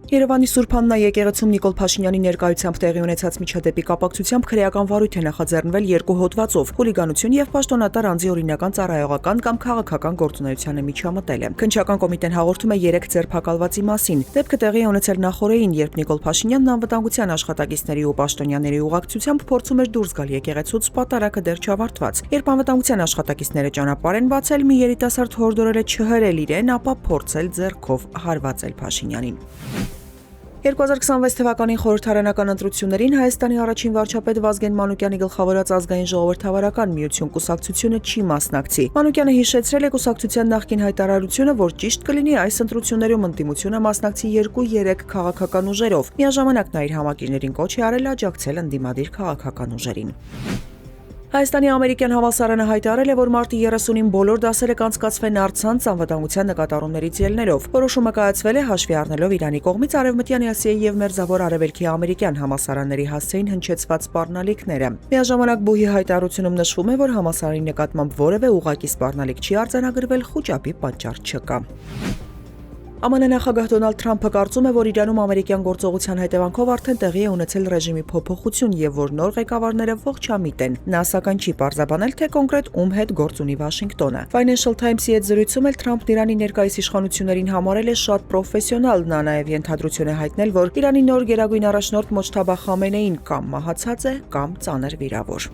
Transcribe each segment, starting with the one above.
Երևանի Սուրբ Աննա եկեղեցում Նիկոլ Փաշինյանի ներկայությամբ տեղի ունեցած միջադեպի կապակցությամբ քրեական վարույթ է նախաձեռնվել երկու հոդվածով՝ խուլիգանություն եւ պաշտոնատար անձի օրինական ծառայողական կամ քաղաքական գործունեությանը միջամտելը։ Քննչական կոմիտեն հաղորդում է 3 ձերբակալվածի մասին։ Դեպքը տեղի է ունեցել նախօրեին, երբ Նիկոլ Փաշինյանն անվտանգության աշխատակիցների ու պաշտոնյաների ուղղակցությամբ փորձում էր դուրս գալ եկեղեցուց պատարագը դեռ չավարտված։ Երբ անվտանգության աշխատակիցները ճանապարհ են բացել, մի երիտասարդ հորդորել է չհրել իրեն, ապա փորձել ձեռքով հարվածել Փաշինյանին։ 2026 թվականին խորհրդարանական ընտրություններին Հայաստանի առաջին վարչապետ Վազգեն Մանուկյանի գլխավորած ազգային ժողովրդավարական միություն կուսակցությունը չի մասնակցի։ Մանուկյանը հիշեցրել է կուսակցության նախկին հայտարարությունը, որ ճիշտ կլինի այս ընտրություններում ընդդիմությունը մասնակցի 2-3 քաղաքական ուժերով։ Միաժամանակ նա իր համակիրներին կոչ է արել աջակցել ընդդիմադիր քաղաքական ուժերին։ Հայաստանի ամերիկյան համալսարանը հայտարարել է, որ մարտի 30-ին բոլոր դասերը կանցկացվեն առցանց անվտանգության նկատառումներից ելնելով։ Որոշումը կայացվել է հաշվի առնելով Իրանի կողմից Արևմտյան Ասիայի եւ Մերձավոր Արևելքի ամերիկյան համալսարանների հասցեին հնչեցված սպառնալիքները։ Միաժամանակ բուհի հայտարարությունում նշվում է, որ համալսարանի նկատմամբ որևէ ուղղակի սպառնալիք չի արձանագրվել, խոճապի պատճառ չկա։ ԱՄՆ նախագահ Դոնալդ Թրամփը կարծում է, որ Իրանում ամերիկյան գործողության հետևանքով արդեն տեղի է ունեցել ռեժիմի փոփոխություն եւ որ նոր ղեկավարները ողջամիտ են։ Նա սակայն չի պարզաբանել, թե կոնկրետ ում հետ գործ ունի Վաշինգտոնը։ Financial Times-ի հետ զրույցում էլ Թրամփն Իրանի ներկայիս իշխանություններին համարել է շատ պրոֆեսիոնալ։ Նա նաեւ ենթադրություն է հայտնել, որ Իրանի նոր գերագույն առաջնորդ Մոջթաբա Խամենեին կամ մահացած է, կամ ծանր վիրավոր։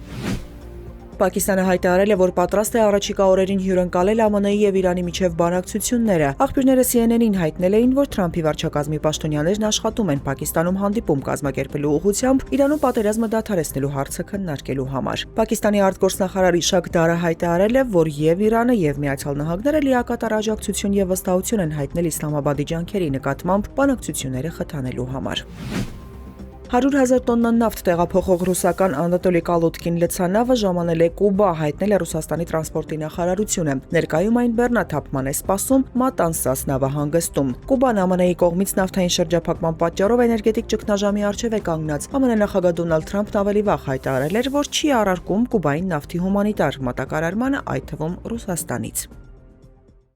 Պակիստանը հայտարարել է, որ պատրաստ է առաջիկա օրերին հյուրընկալել ԱՄՆ-ի եւ Իրանի միջև բանակցությունները։ Աղբյուրները CNN-ին հայտնել էին, որ Թրամփի վարչակազմի պաշտոնյաներն աշխատում են Պակիստանում հանդիպում կազմակերպելու ուղղությամբ Իրանում պատերազմը դադարեցնելու հարցը քննարկելու համար։ Պակիստանի արտգործնախարար Իշակ Դարը հայտարարել է, որ եւ Իրանը եւ Միացյալ Նահանգները լիակատար աջակցություն եւ վստահություն են հայտնել Իսլամաբադի ջանքերի նկատմամբ բանակցությունները խթանելու համար։ 100,000 տոննա նավթ տեղափոխող ռուսական Անատոլի Կալուտկին լցանավը ժամանել է Կուբա, հայտնել է Ռուսաստանի տրանսպորտի նախարարությունը։ Ներկայում այն բեռնաթափման է սպասում Մատանսաս նավահանգստում։ Կուբան ԱՄՆ-ի կողմից նավթային շրջափակման պատճառով էներգետիկ ճգնաժամի առջև է կանգնած։ ԱՄՆ նախագահ Դոնալդ Թրամփն ավելի վաղ հայտարարել էր, որ չի առարկում Կուբային նավթի հումանիտար մատակարարմանը, այդ թվում Ռուսաստանից։